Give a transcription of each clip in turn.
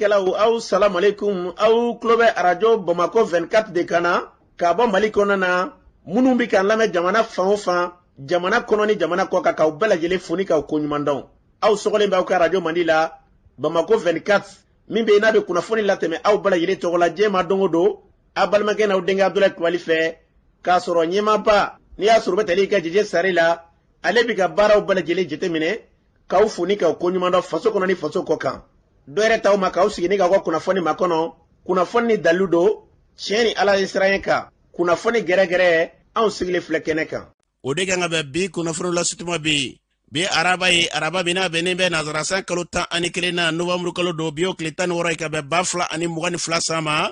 Kelaw aw salam alaikum aw klobe radio Bamako 24 de Kana ka bɔ Mali kɔnɔ na minnu bi kan lamɛn jamana fan o fan jamana kɔnɔ ni jamana kɔ kan k'aw bɛɛ lajɛlen foni k'aw ko ɲuman dɔn aw sɔgɔlen b'aw ka radio Mandi la Bamako 24 min bɛ n'a bɛ kunnafoni latɛmɛ aw bɛɛ lajɛlen tɔgɔ la diɲɛ ma don o don a balimakɛ n'aw denkɛ Abdulaye Kulibali fɛ k'a sɔrɔ ɲɛmaaba n'i y'a sɔrɔ o bɛ tali kɛ Jije Sare la ale bi ka baaraw bɛɛ lajɛlen jateminɛ k'aw foni k'aw ko ɲuman dɔn faso kɔnɔ ni faso kɔ kan dɔ yɛrɛ t'aw ma k'aw sigi ni k'aw ka kunnafoni makɔnɔ kunnafoni ni dalilu don tiɲɛ ni Ala ye siran ye kan kunnafoni gɛrɛgɛrɛ anw sigilen filɛ kɛnɛ kan o de kan ka bɛn bi kunnafoni lasutuma bi araba ye araba min n'a bɛnnen bɛ nazarasan kalo 11 na novembre kalo don bi o tile 16 ye ka bɛn 2022 san ma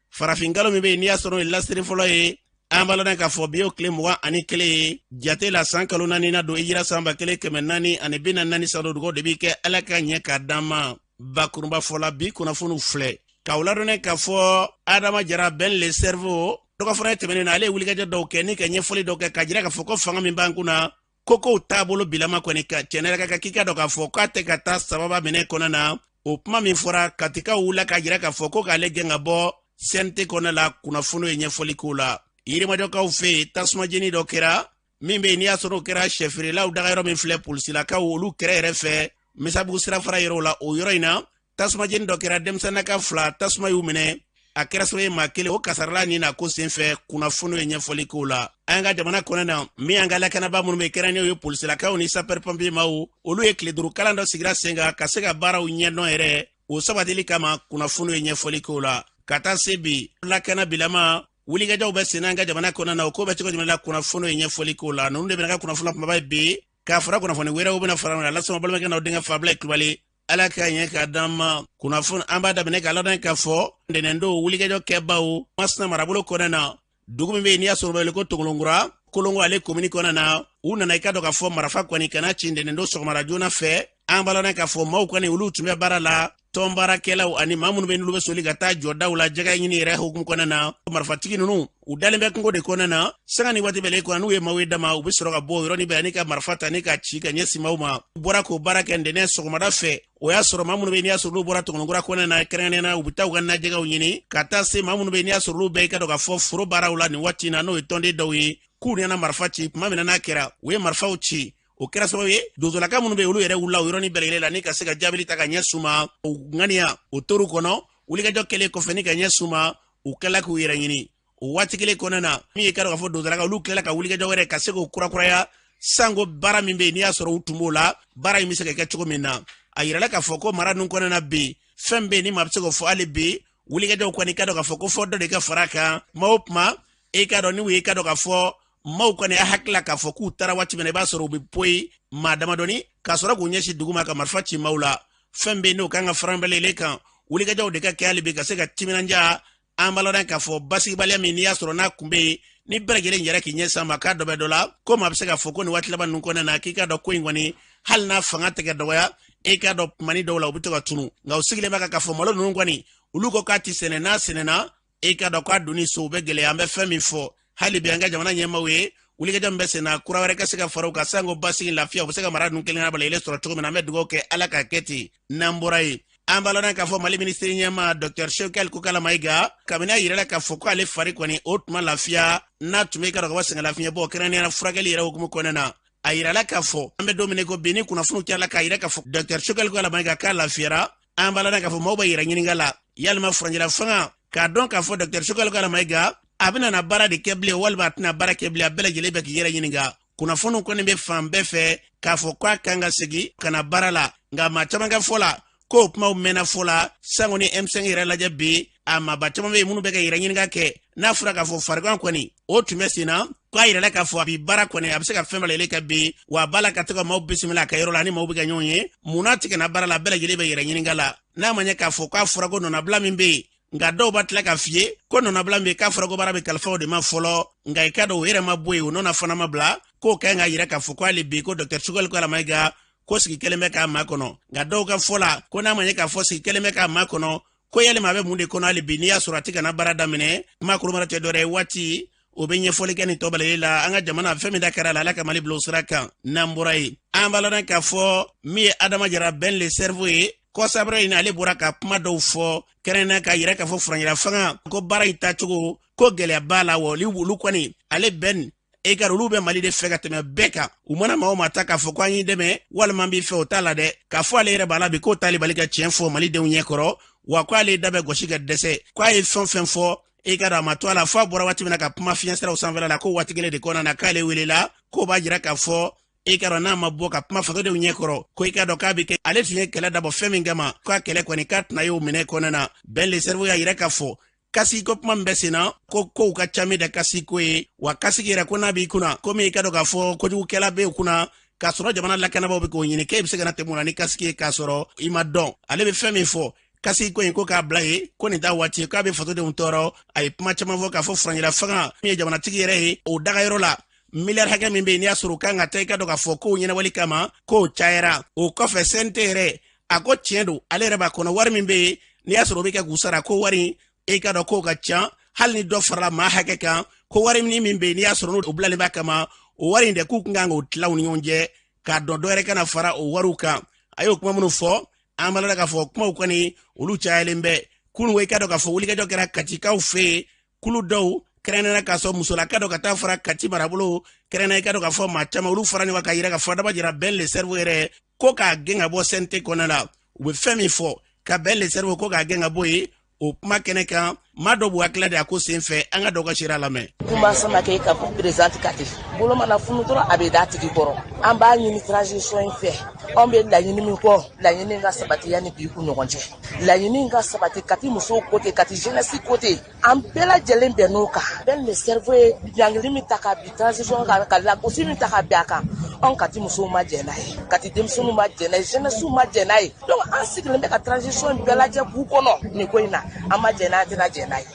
farafin kalo min bɛ yen n'i y'a sɔrɔ ye lasiri fɔlɔ ye an b'a lɔn k'a fɔ bi o tile 21 ye jate la san kalo 4 na don hijira san 1444 san dugu de b'i kɛ Ala ka ɲɛ k'a d'an ma bakurunba fɔla bi kunnafoniw filɛ k'aw ladɔnnen k'a fɔ Adama Jara Ben le cerveau dɔgɔfɔrɔ tɛmɛnen na ale ye wulikajɔ dɔw kɛ ni ka ɲɛfɔli dɔw kɛ ka jira k'a fɔ ko fanga min b'an kunna kokow taabolo bilama kɔni ka cɛnɛrɛ ka k'i ka dɔn k'a fɔ k'a tɛ ka taa sababa minɛ kɔnɔ na o kuma min fɔra katikaw wulila ka jira k'a fɔ ko k'ale gɛn ka bɔ CNT kɔnɔ la kunnafoniw ye ɲɛfɔli k'o la yirimajɔkaw fɛ yen tasuma jeni dɔ kɛra min bɛ yen n'i y'a sɔrɔ o kɛra sɛfeerelaw dagayɔrɔ min filɛ polisilakaw olu kɛrɛ yɛrɛ fɛ Misabugu sirafara yɔrɔ la o yɔrɔ in na tasuma jeni dɔ kɛra denmisɛnnaka 2 tasuma y'u minɛ a kɛra sababu ye maa kelen o kasarala ni na ko senfɛ kunnafoniw ye ɲɛfɔli k'o la an ka jamana kɔnɔ na min an ka lakanaba minnu bɛ kɛrɛnnen ye polisilakaw ni sapeur pompier maaw olu ye tile 5 kalan dɔ sigira sen kan ka se ka baaraw ɲɛdɔn yɛrɛ o sabatili kama kunnafoniw ye ɲɛfɔli k'o la ka taa se bi lakana bilama wulikajɔw bɛ sen an ka jamana kɔnɔ na o ko bɛ cogo jumɛn la kunnafoniw ye ɲɛfɔli k'o la ninnu de bɛna ka kunnafoni kumaba ye bi k'a fara kunnafoni wɛrɛw bɛna fara ɲɔgɔn kan lasɔn balimakɛ n'aw denkɛ Abdulaye Kulibali Ala ka ɲɛ k'a d'an ma kunnafoni an b'a daminɛ k'a ladɔn k'a fɔ ntɛnɛndon wulikajɔ kɛbaw Masina marabolo kɔnɔ na dugu min bɛ yen n'i y'a sɔrɔ bɛ wele ko Togolongura Kolongo ale komini kɔnɔ na u nana i ka dɔn k'a fɔ marifa kɔni kana ci ntɛnɛndon sɔgɔmara joona fɛ an b'a ladɔn k'a fɔ maaw kɔni olu tun bɛ baara la tɔnbaarakɛlaw ani maa minnu bɛ n'olu bɛ soli ka taa jɔ daw la jɛgɛ ɲini yɛrɛ hukumu kɔnɔ na marifatigi ninnu u dalen bɛ kungo de kɔnɔ na sanga ni waati bɛlen kɔnɔ n'u ye maaw ye dama u bɛ sɔrɔ ka bɔ o yɔrɔnin bɛɛ ani ka marifa ta ni ka ci ka ɲɛsin maaw ma u bɔra k'o baara kɛ ntɛnɛn sɔgɔmada fɛ o y'a sɔrɔ maa minnu bɛ yen n'i y'a sɔrɔ olu bɔra Togolongura kɔnɔ na kɛrɛnkɛrɛnnen na u bɛ taa u ka najɛgɛw ɲini ka taa se maa minnu bɛ yen n'i y'a sɔrɔ olu bɛɛ i ka dɔn k'a fɔ foro baaraw la nin waati in na n'o ye tɔnden dɔw ye k'u nana marifa ci tuma min n'a kɛra u ye marifaw ci o kɛra sababu ye donsolaka minnu bɛ olu yɛrɛ wulila o yɔrɔnin bɛɛ lajɛlen la ni ka se ka jaabili ta ka ɲɛ suma o ŋaniya o toru kɔnɔ wulikajɔ kɛlen kɔfɛ ni ka ɲɛ suma u kɛla k'u yɛrɛ ɲini o waati kelen kɔnɔ na min ye ka dɔn k'a fɔ donsolaka olu tilala ka wulikajɔ wɛrɛ ka se k'o kurakuraya sanko baara min bɛ yen n'i y'a sɔrɔ u tun b'o la baara in bɛ se ka kɛ cogo min na a yirala k'a fɔ ko mara ninnu kɔnɔ na bi fɛn bɛ yen ni maa bɛ se k'o fɔ hali bi wulikajɔw kɔni ka dɔn k'a fɔ ko fɔ dɔ de ka fara kan tuma o tuma e ka dɔn ni u ye ka dɔn k'a fɔ maaw kɔni a hakilila k'a fɔ k'u taara waati min na i b'a sɔrɔ u bɛ poyi maa damadɔni k'a sɔrɔ k'u ɲɛsin dugu ma ka marifa ci maaw la fɛn bɛ yen n'o kan ka fara bɛlɛlen kan wulikajɔw de ka kɛ hali bi ka se ka timinanja an b'a lɔn k'a fɔ basigibaliya min n'i y'a sɔrɔ n'a kun bɛ yen ni bɛɛ lajɛlen yɛrɛ k'i ɲɛsin ma k'a dɔ bɛ dɔ la ko maa bɛ se k'a fɔ ko nin waati laban ninnu kɔnɔna na k'i ka dɔn ko in kɔni hali n'a fanga tɛ ka dɔgɔya e k'a dɔn kumani dɔw la u bɛ to ka tunu nka u sigilen bɛ k'a fɔ malo ninnu kɔni olu ko k'a ti sɛnɛ n'a sɛnɛna e k'a dɔn k'a donni so u bɛ gɛlɛya an bɛ fɛn min fɔ hali bi an ka jamana ɲɛmaaw ye wulikajɔ min bɛ sen na kura wɛrɛ ka se ka fara u kan sanko basigi lafiya u bɛ se ka mara ninnu kelen na balalen sɔrɔ cogo min na an bɛ dugawu kɛ Ala ka kɛ ten n'an bɔra yen an b'a lɔn k'a fɔ Mali minisiri ɲɛmaa Dr Shekal Kokala Mayiga kabini a yirala k'a fɔ ko ale fari kɔni o tuma lafiya n'a tun bɛ ka dɔn ka bɔ sɛgɛn lafiɲɛ bɔ kɛrɛnkɛrɛnnenya furakɛli yɛrɛ hukumu kɔnɔna na a yirala k'a fɔ an bɛ don min ko bi ni kunnafoniw cayala k'a yira k'a fɔ Dr Shekal Kokala Mayiga k'a lafiyara an b'a lɔn k'a fɔ maaw bɛ yɛrɛ ɲininka la yalima furanjira fanga k'a dɔn k'a fɔ Dr Shekal Kokala Mayiga a bɛna na baara de kɛ bilen walima a tɛna baara kɛ bilen a bɛɛ lajɛlen bɛ k'i yɛrɛ ɲininka kunnafoniw kɔni bɛ fan bɛɛ fɛ k'a fɔ k'a kan ka segin ka na baara la nka maa caman ka fɔ la k'o kumaw mɛnna fɔ la sango ni M5 yɛrɛ lajɛ bi a maaba caman bɛ yen minnu bɛ ka yɛrɛ ɲininka kɛ n'a fɔra k'a fɔ farigan kɔni o tun bɛ sen na k'a yirala k'a fɔ a bi baara kɔni a bɛ se ka fɛn balalen kɛ bi wa a b'a la ka to ka maaw bisimila a ka yɔrɔ la ani maaw bɛ ka ɲɔgɔn ye munna tigɛ na baara la bɛɛ lajɛlen bɛ yɛrɛ ɲininka la n'a ma ɲɛ k'a fɔ k'a fɔra ko nɔnabila min bɛ yen nka dɔw b'a tila k'a f'i ye ko nɔnabila min k'a fɔra ko baara bɛ kalifa o de ma fɔlɔ nka i ka dɔn o yɛrɛ ma bɔ yen o nɔnɔ fana ma bila k'o ka ɲi ka yira k'a fɔ ko hali bi ko Dr Shekal Kokala Mayiga ko sigi kelen bɛ k'a ma kɔnɔ nka dɔw ka fɔ la ko n'a ma ɲɛ k'a fɔ sigi kelen bɛ k'a ma kɔnɔ ko yalima a bɛ mun de kɔnɔ hali bi n'i y'a sɔrɔ a tɛ ka na baara daminɛ kuma kolomara tɛ dɔ wɛrɛ ye waati o bɛ ɲɛfɔli kɛ nin tɔ balalen la an ka jamana fɛn min da kɛra la Ala ka Mali bila o sira kan n'an bɔra yen an b'a lɔn k'a fɔ min ye Adama Jara Ben le cerveau ye ko sabre ina ale bora ka kuma dɔw fɔ kɛrɛnna ka yira ka fɔ furanyira fanga ko baara in tacogo ko gɛlɛya b'a la wa olu kɔni ale bɛn Egar olu bɛ Mali de fɛ ka tɛmɛ bɛɛ kan u mana maa o maa ta k'a fɔ ko an y'i dɛmɛ walima b'i fɛ o t'a la dɛ k'a fɔ ale yɛrɛ b'a la bi k'o t'ale bali ka tiɲɛ fɔ Malidenw ɲɛkɔrɔ wa ko ale da bɛ gosi ka dɛsɛ ko a ye fɛn fɛn fɔ Egar a ma to a la fɔ a bɔra waati min na ka kuma fiɲɛsiraw sanfɛla la ko waati kelen de kɔnɔna na k'ale welela k'o b'a jira k'a fɔ Egar n'a ma bɔ ka kuma fasodenw ɲɛkɔrɔ ko i k'a dɔn k'a bɛ kɛ ale tun ye kɛlɛ dabɔ fɛn min kama k'a kɛlɛ kɔni k'a tɛna ye o minɛ kɔnɔna na Ben le Cerveau y'a yira k'a fɔ kasi ko kuma bɛ senna ko kow ka ca min da kasi ko ye wa kasi yɛrɛ ko n'a b'i kunna komi i ka dɔn k'a fɔ kojugukɛla bɛ u kunna k'a sɔrɔ jamana lakanabaaw bɛ k'o ɲini k'e bɛ se ka na tɛmɛ o la ni kasi ye k'a sɔrɔ i ma dɔn ale bɛ fɛn min fɔ kasi ko in ko k'a bila ye ko nin t'a waati k'a bɛ fasodenw tɔɔrɔ a ye kuma caman fɔ k'a fɔ furancɛla fanga min ye jamanatigi yɛrɛ ye o dagayɔrɔ la miliyari hakɛ min bɛ yen n'i y'a sɔrɔ u kan ka taa i ka dɔn k'a fɔ kow ɲɛnabɔli kama kow cayara o kɔfɛ CNT yɛrɛ a ko tiɲɛ don ale yɛrɛ b'a kɔnɔ wari min bɛ yen n'i y'a sɔrɔ o bɛ kɛ k'u sara ko wari i ka dɔn kow ka ca hali ni dɔ farala maa hakɛ kan ko wari min bɛ yen n'i y'a sɔrɔ n'o bilalen b'a kama o wari in de k'u kan k'o tila u ni ɲɔgɔn cɛ k'a dɔn dɔ yɛrɛ kana fara o wariw kan a y'o kuma minnu fɔ an b'a la k'a fɔ kumaw kɔni olu cayalen bɛ kunun i ka dɔn k'a fɔ wulikajɔ kɛra Katikaw fɛ yen kulu dɔw kɛrɛnkɛrɛnnen k'a sɔrɔ musolaka dɔ ka taa fara Kati marabolo kɛrɛnkɛrɛnnen i ka dɔn k'a fɔ maa caman olu fara ɲɔgɔn kan ka yira k'a fɔ adama jira Ben le Cerveau yɛrɛ ko k'a gɛn ka bɔ CNT kɔnɔna la u bɛ fɛn min fɔ ka Ben le Cerveau ko k'a gɛn ka bɔ yen o kuma kɛnɛ kan maa dɔ b'u hakili de a ko sen fɛ an ka dɔ ka sira lamɛn. Kuma sama kɛ ka présidente Kati bolo mana funu dɔrɔn a bɛ da tigi kɔrɔ an b'a ɲini transition in fɛ anw bɛ laɲini min kɔ laɲini in ka sabati yanni bi k'u ɲɔgɔn cɛ laɲini in ka sabati Kati musow côté Kati jeunesse côté an bɛɛ lajɛlen bɛn n'o kan Ben le Cerveau ye ɲangili min ta ka bi transition kan ka lagosi min ta ka bin a kan anw Kati musow ma jɛn n'a ye Kati denmisɛnninw ma jɛn n'a ye jeunesse ma jɛn n'a ye donc an sigilen bɛ ka transition bɛɛ lajɛ k'u kɔnɔ nin ko in na an ma jɛn n'a tɛna jɛn n'a ye.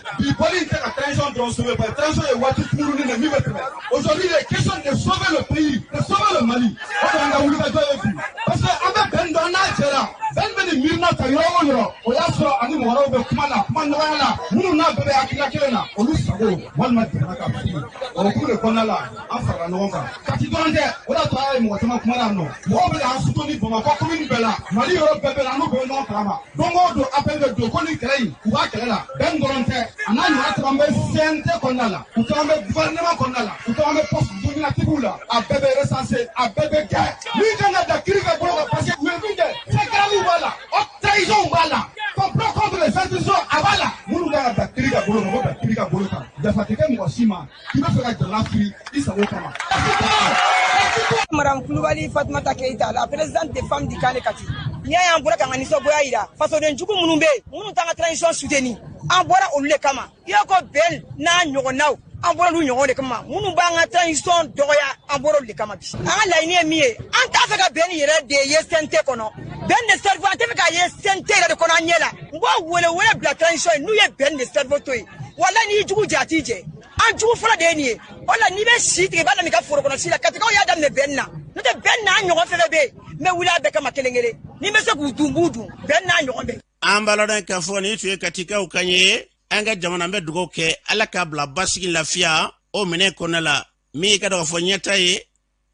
Aujourd'hui, il est question de sauver le pays, de sauver le Mali. Parce que avec Ben Donald, Ben Mirna Tayo, Oyaso, Ani Moro, Kumana, Kumana, Muna, Bebe Akina, Olusago, one month, or Kule Konala, Afra Nova, Katibande, Ola, Motama Kumano, Mobile Asutoni, Bomako, Bella, Mali, Bebelano, Bono, Kama, Dongo, do Apple, do Koni Kray, Wakela, Ben Donante, and I have Sente Konala, who come Vanema Konala, who come post Dumina Tibula, a Bebe Resanse, a Bebe Gay. We cannot the Kiriga Bola, Pasek will be there. Take a Bala, or Taizon Bala, complot contre les institutions à Bala. Muluga, the Kiriga Bola, the Kiriga Bola, the Fatigan Washima, he was like the last week, is a Wakama. Madame Koulibaly Fatoumata Keita, la présidente des femmes du Kane Kati. Nia ya mbora kanga niso boyaira. Faso de njuku munumbe, munu tanga transition soutenu. Ambora olule kama. Yoko bel na nyogo naw. Ambora lu nyogo de kama. Munu banga transition doya ambora olule kama bi. Anga la ini miye. Anta feka ben yere de yesente kono. Ben le Cerveau ante feka yesente de kono anyela. Mbo wele bla transition nu ye Ben le Cerveau toy. Wala ni jugu jatije. Anjugu fala de ni. Wala ni be shiti bana mi ka foro kono sila katika ya dam ne benna. No te benna nyogo febe me wula be kama kelengere. Ni me se ku dumbudu benna nyogo be. Ambalodan ka fɔ ni tu ye Katikaw kan ye an ka jamana bɛ dugawu kɛ ala k'a bila basigi lafiya o minɛ kɔnɔ la min ka dɔn k'a fɔ ɲɛta ye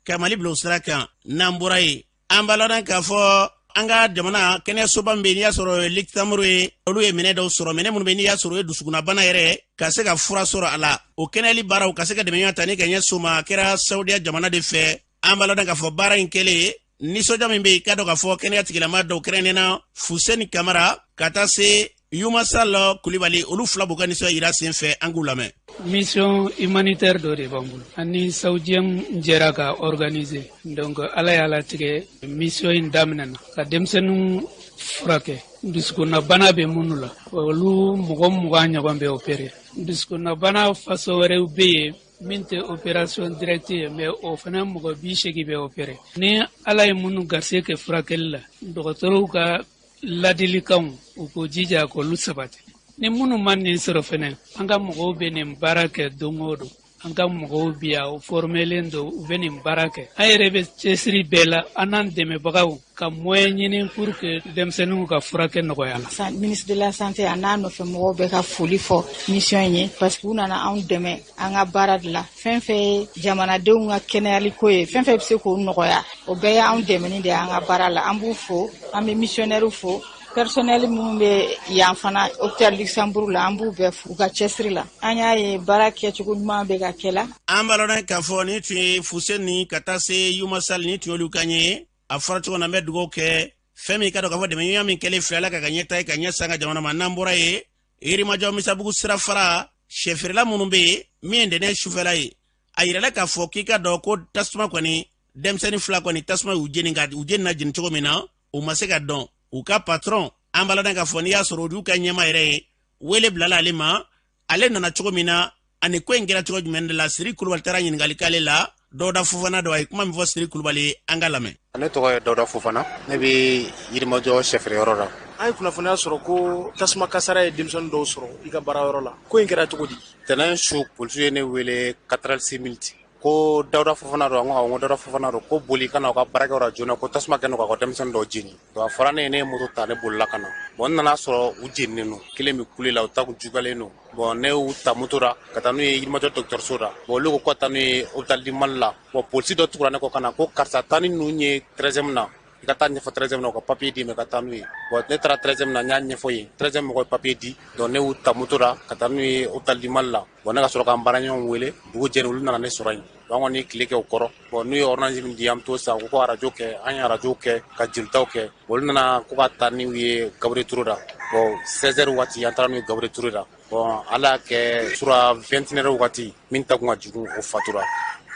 ka Mali bila o sira kan n'an bɔra ye an balodan k'a fɔ an ka jamana kɛnɛyasoba min bɛ n'i y'a sɔrɔ Ligue Tamaro ye olu ye minɛ dɔw sɔrɔ minɛ minnu bɛ n'i y'a sɔrɔ o ye dusukunnabana yɛrɛ ka se ka fura sɔrɔ a la o kɛnɛyali baaraw ka se ka dɛmɛ ɲɔgɔn ta ni ka ɲɛsin o ma a kɛra Saudiya jamana de fɛ an balodan k'a fɔ baara in kɛlen nisɔndiya min bɛ yen ka dɔn k'a fɔ kɛnɛya tigilama dɔw kɛrɛnkɛrɛnnena Fuseni Kamara ka taa se Yuma Salo Koulibaly olu fila b'u ka nisɔndiya yira sen fɛ an k'u lamɛn. Mission humanitaire dɔ de b'an bolo ani Saoudiyɛn jɛra ka organiser donc ala y'a latigɛ mission in daminɛna ka denmisɛnninw furakɛ dusukunnabana bɛ minnu la olu mɔgɔ 20 ɲɔgɔn bɛ opérer dusukunnabana façon wɛrɛw bɛ yen min tɛ opération directe ye mais o fana mɔgɔ 80 bɛ opérer ni ala ye minnu garisɛgɛ kɛ furakɛli la dɔgɔtɔrɔw ka ladilikanw u ko jija k'olu sabati ni minnu ma nin sɔrɔ fana an ka mɔgɔw bɛ nin baara kɛ don o don an ka mɔgɔw bi yan u formelen don u bɛ nin baara kɛ an yɛrɛ bɛ cɛsiri bɛɛ la an n'an dɛmɛbagaw ka moyen ɲini pour que denmisɛnninw ka furakɛ nɔgɔya la. Ministre de la santé a n'a nɔfɛ mɔgɔw bɛ ka foli fɔ mission in ye parce que u nana anw dɛmɛ an ka baara de la fɛn fɛn ye jamanadenw ka kɛnɛyali ko ye fɛn fɛn bɛ se k'o nɔgɔya o bɛɛ ye anw dɛmɛni de ye an ka baara la an b'u fo an bɛ missionnaire fo personnel minnu bɛ yan fana hôpital Luxembourg la an b'u bɛɛ fo u ka cɛsiri la an y'a ye baara kɛcogo ɲuman bɛ ka kɛ la an b'a lɔn k'a fɔ ni tun ye Fuseni ka taa se Yuma Sall ni tun y'olu ka ɲɛ a fɔra cogo na n bɛ dugawu kɛ fɛn min ka dɔn k'a fɔ dɛmɛɲɔgɔnya min kɛlen filɛ Ala ka ɲɛ ta ye ka ɲɛ sanga jamana ma n'an bɔra ye Yirimajɔ Misabugu sira fara sɛfeerela minnu bɛ yen min ye ntɛnɛn sufɛla ye a yirala k'a fɔ k'i ka dɔn ko tasuma kɔni denmisɛnnin fila kɔni tasuma y'u jeni na jeni cogo min na u ma se ka dɔn u ka patron an b'a lɔn k'a fɔ n'i y'a sɔrɔ olu ka ɲɛma yɛrɛ ye wele bilala ale ma ale nana cogo min na ani ko in kɛra cogo jumɛn de la Siri Kulubali taara ɲininkali k'ale la Dawuda Fofana dɔ a ye kuma min fɔ Siri Kulubali an ka lamɛn. Ne tɔgɔ ye Dawuda Fofana ne bɛ Yirimajɔ sɛfeereyɔrɔ la. An ye kunnafoniya sɔrɔ ko tasuma kasara ye denmisɛnnin dɔw sɔrɔ i ka baarayɔrɔ la ko in kɛra cogo di? Tɛnɛn su polisiw ye ne wele 4h06 minutes ko Dawuda Fofana dɔ n ko Dawuda Fofana dɔ ko boli kana u ka baarakɛyɔrɔ la joona ko tasuma kɛlen don ka denmisɛnnin dɔw jeni donc a fɔra ne ye ne ye moto ta ne bolila ka na bon n nana sɔrɔ u jeninen don kelen bɛ kule la u ta kun jugalen don bon ne y'u ta moto la ka taa n'u ye Yirimajɔ dɔgɔtɔrɔso la bon olu ko ka taa n'u ye hôpital du Mali la bon polisi dɔ tugura ne kɔ ka na ko karisa taa ni ninnu ye 13e na i ka taa ɲɛfɔ 13e na u ka papier di mɛ ka taa n'u ye bon ne taara 13e na n y'a ɲɛfɔ yen 13e mɔgɔ ye papier di donc ne y'u ta moto la ka taa n'u ye hôpital du Mali la bon ne ka sɔrɔ ka n baaraɲɔgɔnw wele dugu jɛra olu nana ne sɔrɔ yen an kɔni tile kɛ o kɔrɔ bon n'u ye ordonnance min di an bɛ t'o san u ko arajo kɛ an ye arajo kɛ ka jelitaw kɛ olu nana ko ka taa n'u ye Gabriel Touré la bon 16h waati an taara n'u ye Gabriel Touré la bon ala y'a kɛ sura 21h waati min ta kun ka jugu o fatura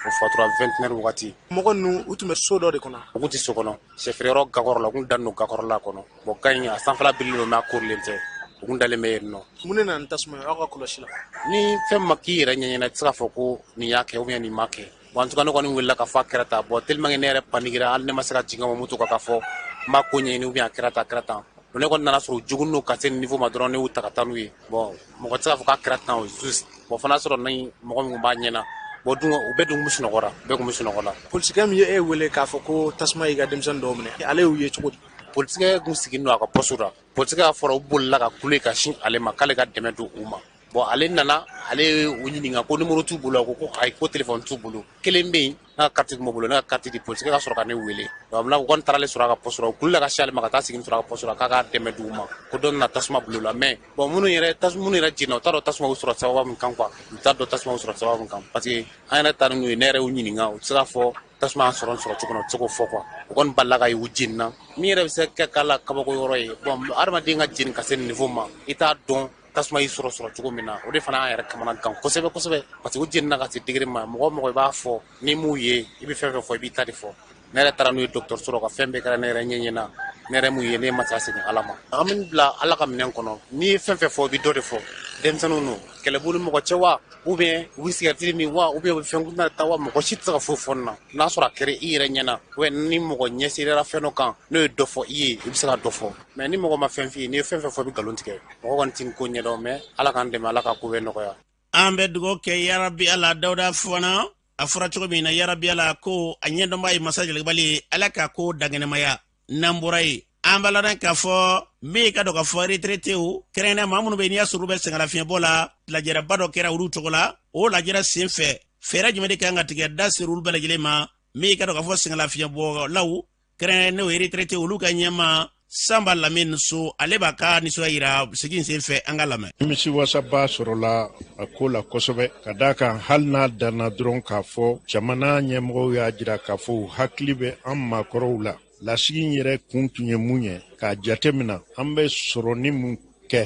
21h waati mɔgɔ ninnu u tun bɛ so dɔ de kɔnɔ u tɛ so kɔnɔ sɛfeereyɔrɔ gakɔrɔ la u kun dalen don gakɔrɔla kɔnɔ bon ka ɲi a sanfɛla birilen don mɛ a korilen tɛ u kun dalen bɛ yen nɔ mun de nana ni tasuma ye aw ka kɔlɔsi la ni fɛn ma k'i yɛrɛ ɲɛɲɛna i tɛ se k'a fɔ ko nin y'a kɛ ou bien nin ma kɛ bon en tout cas ne kɔni wulila k'a fɔ a kɛra tan bon tellement que ne yɛrɛ paniquera hali ne ma se ka jigin ka moto kan k'a fɔ n b'a ko ɲɛɲini ou bien a kɛra tan donc ne kɔni nana sɔrɔ u joginnen don ka se nin niveau ma dɔrɔn ne y'u ta ka taa n'u ye bon mɔgɔ tɛ se k'a fɔ k'a kɛra tan o juste bon fana sɔrɔ ni mɔgɔ min b'a ɲɛna bon dun u bɛɛ dun bɛ sunɔgɔra bɛɛ kun bɛ sunɔgɔ la polisikɛ min ye e wele k'a fɔ ko tasuma y'i ka denmisɛnnin dɔw minɛ ale y'u ye cogo di polisikɛ kun sigilen don a ka poste la polisikɛ y'a fɔra u bolila ka kule ka sin ale ma k'ale ka dɛmɛ don u ma bon ale nana ale ye u ɲininka ko numéro t'u bolo ko ayi ko téléphone t'u bolo kelen bɛ yen ne ka carte tun b'u bolo ne ka carte di polisikɛ ka sɔrɔ ka ne wele donc u kɔni taara ale sɔrɔ a ka poste la u kulila ka sin ale ma ka taa sigi sɔrɔ a ka poste la k'a ka dɛmɛ d'u ma ko dɔ nana tasuma bila u la mais bon minnu yɛrɛ jiginna u t'a dɔn tasuma y'u sɔrɔ sababu min kan quoi u t'a dɔn tasuma y'u sɔrɔ sababu min kan parce que an yɛrɛ taara n'u ye ne yɛrɛ y'u ɲininka u tɛ se k'a fɔ tasuma y'an sɔrɔ cogo min na u tɛ se k'o fɔ quoi u kɔni balila ka ye u jenina min yɛrɛ bɛ se ka k'a la kabako yɔrɔ ye bon adamaden ka jeni ka se niveau ma i t'a dɔn tasuma y'i sɔrɔ cogo min na o de fana y'an yɛrɛ kamana gan kosɛbɛ parce que u jenina ka se degré ma mɔgɔ i b'a fɔ ni m'u ye i bɛ fɛn fɛn fɔ i b'i ta de fɔ ne yɛrɛ taara n'u ye dɔgɔtɔrɔso la ka fɛn bɛɛ kɛra ne yɛrɛ ɲɛɲɛna ne yɛrɛ m'u ye ne ma se ka segin ala ma an bɛ bila ala ka minɛn kɔnɔ n'i ye fɛn fɛn fɔ i bɛ dɔ de fɔ denmisɛnninw don kɛlɛbolo ni mɔgɔ cɛ wa ou bien u bɛ sigarɛti min wa ou bien u bɛ fɛn kuntan ta wa mɔgɔ si tɛ se ka foyi fɔ nin na n'a sɔrɔ a kɛra i yɛrɛ ɲɛna ou ni mɔgɔ ɲɛsirira fɛn dɔ kan n'o ye dɔ fɔ i ye i bɛ se ka dɔ fɔ mais ni mɔgɔ ma fɛn f'i ye n'i ye fɛn fɛn fɔ i bɛ nkalon tigɛ mɔgɔ kɔni tɛ ko ɲɛdɔn mais ala k'an dɛmɛ ala ka ko bɛɛ nɔgɔya. an bɛ dugawu kɛ yarabi ala Dawuda Fofana a fɔra cogo min na yarabi ala ko a ɲɛdɔnbaa ye masa Jalakibali ala ka ko dangɛnɛmaya n'an bɔra ye an b'a lɔn k'a fɔ min ka dɔn k'a fɔ retraité kɛrɛnkɛrɛnnen maa minnu bɛ n'i y'a sɔrɔ u bɛ sɛgɛnlafiɲɛbɔ la lajɛrɛba dɔ kɛra olu cogo la o lajɛrɛ sen fɛ fɛɛrɛ jumɛn de kan ka tigɛ da seri olu bɛɛ lajɛlen ma min ka dɔn k'a fɔ sɛgɛnlafiɲɛbɔlaw kɛrɛnkɛrɛnnen n'o ye retraité olu ka ɲɛma Samba Lamine So ale b'a ka nisɔndiya yira segin sen fɛ an ka lamɛn. Nimisi wasaba sɔrɔla a ko la kosɛbɛ ka d'a kan hali n'a danna dɔrɔn k'a fɔ jamana ɲɛmɔgɔw y'a jira k'a fɔ u hakili bɛ an maakɔrɔw la lasigi in yɛrɛ kun tun ye mun ye k'a jate minɛ an bɛ sɔrɔni mun kɛ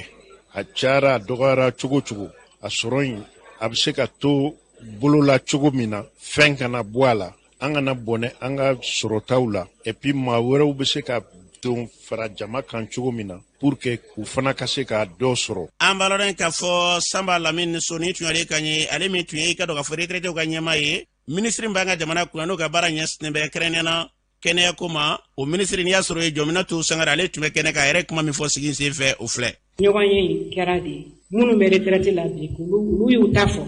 a cayara a dɔgɔyara cogo cogo a sɔrɔ in a bɛ se ka to bolola cogo min na fɛn kana bɔ a la an kana bɔnɛ an ka sɔrɔtaw la et puis maa wɛrɛw bɛ se ka don fara jama kan cogo min na pour que u fana ka se ka dɔ sɔrɔ. An b'a lɔn k'a fɔ Samba Lamine So ni tun y'ale ka ɲɛ ale min tun ye i ka dɔn k'a fɔ retraité ka ɲɛmaa ye ministre min b'an ka jamana kunna n'o ka baara ɲɛsinnen bɛ kɛrɛnkɛrɛnnena kɛnɛya ko ma o ministre n'i y'a sɔrɔ ye Jɔminatu Sangare ale tun bɛ kɛnɛ kan a yɛrɛ kuma min fɔ sigi sen fɛ o filɛ. ɲɔgɔn ye in kɛra de minnu bɛ retraité la bi olu y'u ta fɔ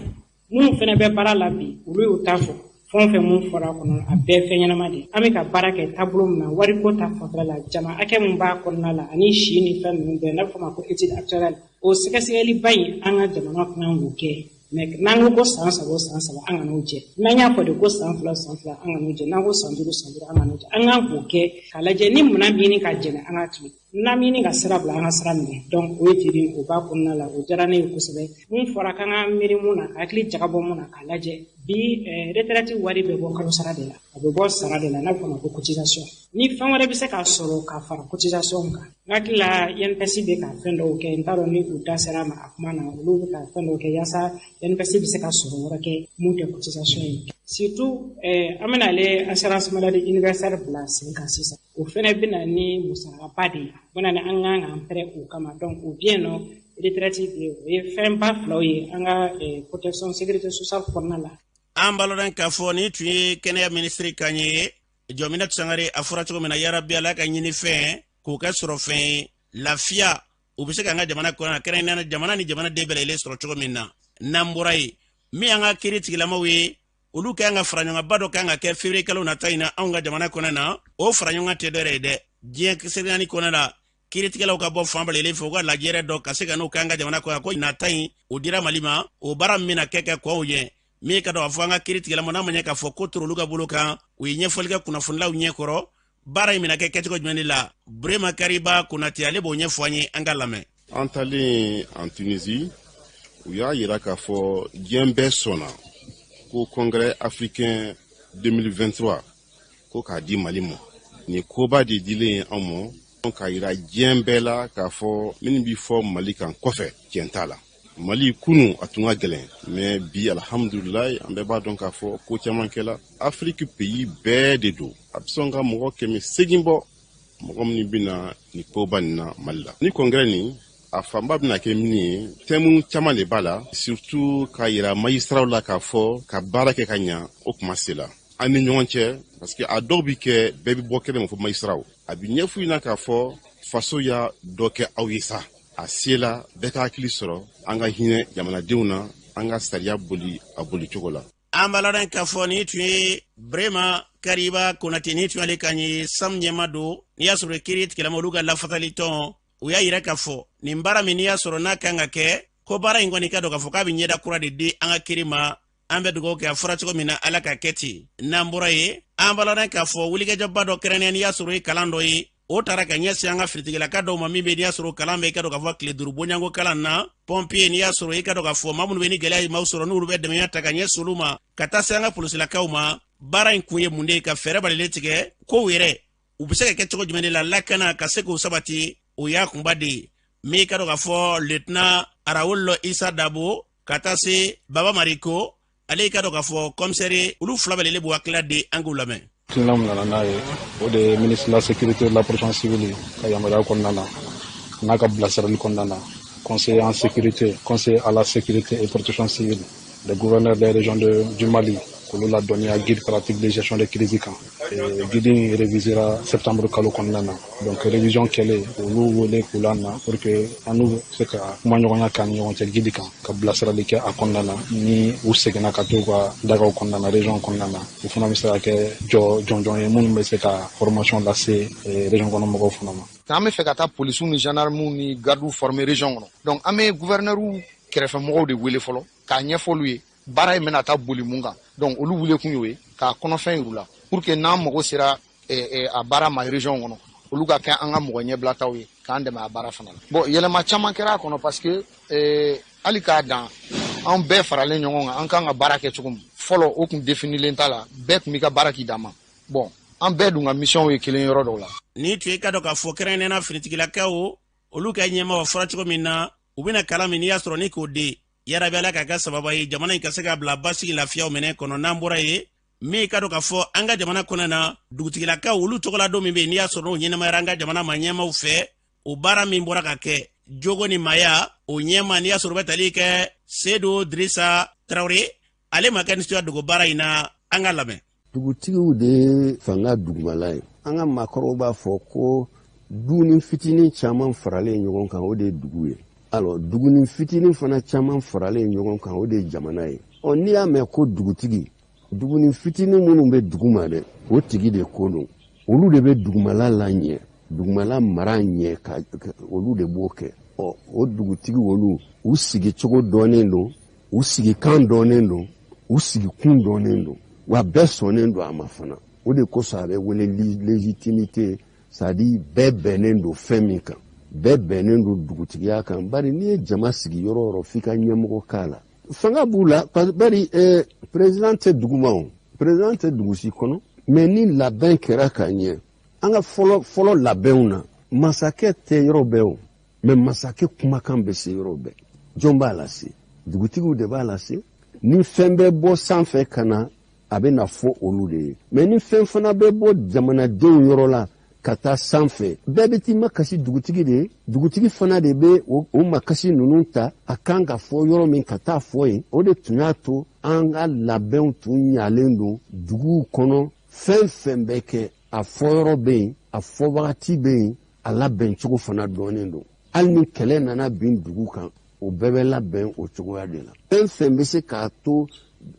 minnu fana bɛ baara la bi olu y'u ta fɔ fɛn fɛn mun fɔra kɔnɔ a bɛɛ fɛn ɲɛnama de an bɛ ka baara kɛ taabolo min na wariko ta fanfɛla la jama hakɛ min b'a kɔnɔna la ani si ni fɛn ninnu bɛɛ n'a bɛ fɔ ma ko étude actuelle o sɛgɛsɛgɛliba in an ka jamana kan k'o kɛ mais n'an ko ko san saba o san saba an ka n'o jɛ n'an y'a fɔ de ko san fila an ka n'o jɛ n'an ko san duuru an ka n'o jɛ an kan k'o kɛ k'a lajɛ ni munna bɛ ɲini ka jɛnɛ an ka tuguni Namini ka sira bila an ka sira minɛ donc o ye jeli o b'a kɔnɔna la o diyara ne ye kosɛbɛ mun fɔra k'an ka miiri mun na hakili jagabɔ mun na k'a lajɛ bi retraite wari bɛ bɔ kalo sara de la a bɛ bɔ sara de la n'a bɛ fɔ o ma ko cotisation ni fɛn wɛrɛ bɛ se k'a sɔrɔ k'a fara cotisation kan n hakili la INPS bɛ ka fɛn dɔw kɛ n t'a dɔn ni u da sera a ma a kuma na olu bɛ ka fɛn dɔw kɛ yaasa INPS bɛ se ka sɔrɔ wɛrɛ kɛ mun tɛ cotisation ye surtout an bɛna ale assurance maladie universelle bila sen kan sisan o fɛnɛ bɛ na ni musakaba de ye o bɛ na ni an kan k'an pɛrɛn o kama donc o bɛ yen nɔ retraite bɛ yen o ye fɛnba filaw ye an ka protection sécurité sociale kɔnɔna la. An baloran k'a fɔ ni tun ye kɛnɛya minisiri kan ye Jɔminɛtu Sangare a fɔra cogo min na yarabi Ala ka ɲini fɛn k'o kɛ sɔrɔ fɛn ye lafiya u bɛ se k'an ka jamana kɔnɔ kɛrɛnkɛrɛnnen jamana ni jamana den bɛɛ lajɛlen sɔrɔ cogo min na n'an bɔra yen min y'an ka kiiri tigilamaw ye olu kan ka fara ɲɔgɔn ba dɔ kan ka kɛ février kalo nata in na anw ka jamana kɔnɔ na o fara ɲɔgɔn tɛ dɔ yɛrɛ ye dɛ diɲɛ sɛbɛnni kɔnɔ la kiiritigɛlaw ka bɔ fan bɛɛ lajɛlen fɛ u ka lajɛ dɔ ka se ka n'u kan ka jamana kɔnɔ ko nata in o dira Mali ma o baara min na kɛ kɔnw ye min ka dɔn a fɔ an ka kiiritigɛlama n'a ma ɲɛ k'a fɔ ko toro olu ka bolo kan u ye ɲɛfɔli kɛ kunnafonilaw ɲɛkɔrɔ baara in mina kɛ kɛcogo jumɛn de la Burema Kariba Konate ale b'o ɲɛfɔ an ye an ka lamɛn. An talen en Tunisie u y'a yira k'a fɔ diɲɛ bɛɛ sɔnna ko congrès africain 2023 ko k'a di Mali ma ni koba de dilen an ma k'a yira diɲɛ bɛɛ la k'a fɔ minnu bɛ fɔ Mali kan kɔfɛ tiɲɛ t'a la. Mali kunu a tun ka gɛlɛn mais bi alhamdulilayi an bɛɛ b'a dɔn k'a fɔ ko caman kɛla Afrique pays bɛɛ de don a bɛ sɔn ka mɔgɔ 800 bɔ mɔgɔ minnu bɛ na ni koba nin na Mali la. Ni congrès nin a fanba bɛna kɛ min ye thème caman de b'a la surtout k'a yira magistraw la k'a fɔ ka baara kɛ ka ɲa o kuma se la an ni ɲɔgɔn cɛ parce que a dɔw bi kɛ bɛɛ bɛ bɔ kɛnɛ ma fɔ magistraw a bi ɲɛfɔ ɲɛna k'a fɔ faso y'a dɔ kɛ aw ye sa a sela bɛɛ ka hakili sɔrɔ an ka hinɛ jamanadenw na an ka sariya boli a boli cogo la. An balaran k'a fɔ ni tun ye Burema Kariba Konate ni tun ale kan ye Sam ɲɛma don n'i y'a sɔrɔ kiiri tigilama olu ka lafatali tɔn u y'a yira k'a fɔ nin baara min n'i y'a sɔrɔ n'a kan ka kɛ ko baara in kɔni ka dɔn k'a fɔ k'a bɛ ɲɛda kura de di an ka kiiri ma an bɛ dugawu kɛ a fɔra cogo min na Ala ka kɛ ten n'an bɔra ye an balaran k'a fɔ wulikɛjɔba dɔ kɛrɛnnen n'i y'a sɔrɔ ye kalan dɔ ye o taara ka ɲɛsin an ka firitigilaka dɔw ma min bɛ n'i y'a sɔrɔ kalan bɛ i ka dɔn k'a fɔ tile 5 bɔɲanko kalan na pompier n'i y'a sɔrɔ i ka dɔn k'a fɔ maa minnu bɛ ni gɛlɛya m'aw sɔrɔ n'olu bɛ dɛmɛya ta ka ɲɛsin olu ma ka taa se an ka polisilakaw ma baara in kun ye mun de ye ka fɛɛrɛ balile tigɛ kow yɛrɛ u bɛ se ka kɛ cogo jumɛn de la lakana ka se k'o sabati o y'a kunba de ye min ka dɔn k'a fɔ lieutenant Arawolo Isa Dabo ka taa se Baba Mariko ale ka dɔn k'a fɔ commissaire olu fila bɛ lele b'u hakilila di an k'u lamɛn. Tinam nana n'a ye o de ye ministre de la sécurité de la protection civile ka yamaruya kɔnɔna na n'a ka bilasirali kɔnɔna na conseiller en sécurité conseiller à la sécurité et protection civile le gouverneur des régions du Mali k'olu ladɔnniya guide pratique de gestion de crise kan guide in révisera septembre kalo kɔnɔna na donc révision kɛlen olu wele k'u la na pour que an n'u se ka kuma ɲɔgɔnya k'an ni ɲɔgɔn cɛ guide kan ka bilasirali kɛ a kɔnɔna na ni u seginna ka t'u ka dagaw kɔnɔna na région kɔnɔna na u fana bɛ se ka kɛ jɔnjɔn ye minnu bɛ se ka formation lase région kɔnɔ mɔgɔw fana ma. An bɛ fɛ ka taa polisiw ni gendarmew ni gardiw former région kɔnɔ donc an bɛ gouverneur kɛrɛfɛmɔgɔw de wele fɔlɔ k'a ɲɛfɔlu ye baara in bɛna taa boli mun kan donc olu wele kun y'o ye k'a kɔnɔfɛn yir'u la pour que n'an mago sera a baara ma région kɔnɔ olu ka kɛ an ka mɔgɔ ɲɛbilataw ye k'an dɛmɛ a baara fana la. Bon yɛlɛma caman kɛra a kɔnɔ parce que hali k'a dan an bɛɛ faralen ɲɔgɔn kan an kan ka baara kɛ cogo min fɔlɔ o kun définilen t'a la bɛɛ kun b'i ka baara k'i dan ma bon an bɛɛ dun ka mission ye kelen yɔrɔ dɔw la. Ni tun ye ka dɔn k'a fɔ kɛrɛnkɛrɛnnena finitigilakaw olu ka ɲɛma fɔra cogo min na u bɛna kalan min n'i y'a sɔrɔ ni k'o de yarabi Ala ka kɛ sababa ye jamana in ka se ka bila basigi lafiyaw minɛ kɔnɔ n'an bɔra ye min ka dɔn k'a fɔ an ka jamana kɔnɔ na dugutigilakaw olu tɔgɔla don min bɛ yen n'i y'a sɔrɔ n'o ɲɛnamayara an ka jamana ma ɲɛmaw fɛ o baara min bɔra ka kɛ jogo ni maya o ɲɛma n'i y'a sɔrɔ bɛ tali kɛ Seydou Drissa Traoré ale ma kɛ ni suya dogo baara in na an ka lamɛn. Dugutigiw de fanga dugumala ye an ka maakɔrɔw b'a fɔ ko du ni fitinin caman faralen ɲɔgɔn kan o de ye dugu ye. Alors duguni fitinin fana caman faralen ɲɔgɔn kan o de ye jamana ye. N'i y'a mɛn ko dugutigi duguni fitinin minnu bɛ dugu ma dɛ o tigi de ko don olu de bɛ dugumala la ɲɛ dugumala mara ɲɛ olu de b'o kɛ. O dugutigi olu u sigi cogo dɔnnen don u sigi kan dɔnnen don u sigi kun dɔnnen don wa bɛɛ sɔnnen don a ma fana o de kosɔn a bɛ wele légitimité sadi bɛɛ bɛnnen don fɛn min kan bɛɛ bɛnnen don dugutigiya kan bari n'i ye jama sigi yɔrɔ yɔrɔ f'i ka ɲɛmɔgɔ k'a la fanga b'u la bari président tɛ duguma o président tɛ dugusi kɔnɔ mais ni labɛn kɛra ka ɲɛ an ka fɔlɔ labɛnw na masakɛ tɛ yɔrɔ bɛɛ o mais masakɛ kumakan bɛ se yɔrɔ bɛɛ jɔn b'a lase dugutigiw de b'a lase ni fɛn bɛ bɔ sanfɛ ka na a bɛ na fɔ olu de ye mais ni fɛn fana bɛ bɔ jamanadenw yɔrɔ la ka taa sanfɛ bɛɛ bɛ t'i makasi dugutigi de ye dugutigi fana de bɛ o makasi ninnu ta a kan ka fɔ yɔrɔ min ka taa fɔ yen o de tun y'a to an ka labɛnw tun ɲalen don duguw kɔnɔ fɛn fɛn bɛ kɛ a fɔ yɔrɔ bɛ yen a fɔ wagati bɛ yen a labɛn cogo fana dɔɔnin don hali ni kɛlɛ nana bin dugu kan o bɛɛ bɛ labɛn o cogoya de la fɛn fɛn bɛ se k'a to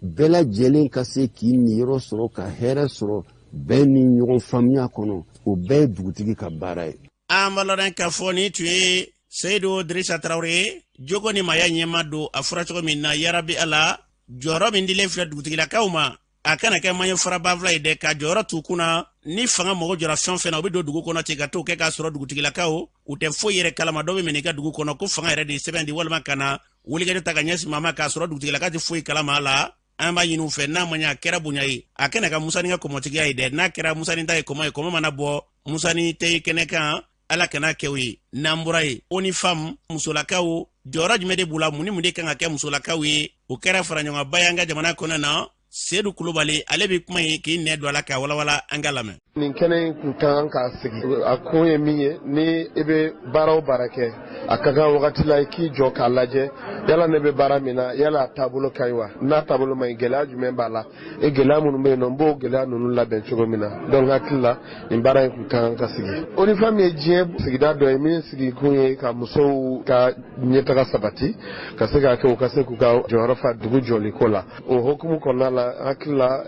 bɛɛ lajɛlen ka se k'i niyɔrɔ sɔrɔ ka hɛrɛ sɔrɔ bɛɛ ni ɲɔgɔn faamuya kɔnɔ o bɛɛ ye dugutigi ka baara ye. an balɔrɔ k'a fɔ ni tun ye seyidu dirisa tarawele jogo ni maya ɲɛma don a fɔra cogo min na yarabi ala jɔyɔrɔ min dilen filɛ dugutigilakaw ma a kana kɛ maɲɛ farabafila ye dɛ ka jɔyɔrɔ t'u kunna ni fanga mɔgɔ jɔra fɛn fɛn na u bɛ don dugu kɔnɔ ten ka t'o kɛ k'a sɔrɔ dugutigilakaw u tɛ foyi yɛrɛ kalama dɔw bɛ minɛ i ka dugu kɔnɔ ko fanga yɛrɛ de ye sɛbɛn di walima ka na wulikɛjɔ ta ka ɲɛsin maa ma k'a sɔrɔ dugutigilaka tɛ foyi kalama a la an b'a ɲini u fɛ n'a ma ɲɛ a kɛra bonya ye a kana ka musanin ka kɔmɔtigiya ye dɛ n'a kɛra musanin ta ye kɔmɔ ye kɔmɔ mana bɔ musanin tɛ kɛnɛ kan ala kana kɛ o ye n'an bɔra ye o ni fam musolakaw jɔyɔrɔ jumɛn de b'u la mun ni mun de kan ka kɛ musolakaw ye o kɛra faraɲɔgɔnba ye an ka jamana kɔnɔ na Seydou Kulubali ale bɛ kuma ye k'i nɛ don a la ka walawala an ka lamɛn. nin kɛnɛ in kun kan k'a sigi a kun ye min ye ni i bɛ baara o baara kɛ a ka kan wagati la i k'i jɔ k'a lajɛ yala ne bɛ baara min na yala a taabolo ka ɲi wa n'a taabolo ma ɲi gɛlɛya jumɛn b'a la gɛlɛya minnu bɛ yen nɔ n b'o gɛlɛya ninnu labɛn cogo min na donc hakili la nin baara in kun kan ka sigi ONIFAM ye diɲɛ sigida dɔ ye min sigi kun ye ka musow ka ɲɛtaga sabati ka se k'a kɛ u ka se k'u ka jɔyɔrɔ fa dugu jɔliko la o hukumu kɔnɔna la hakili la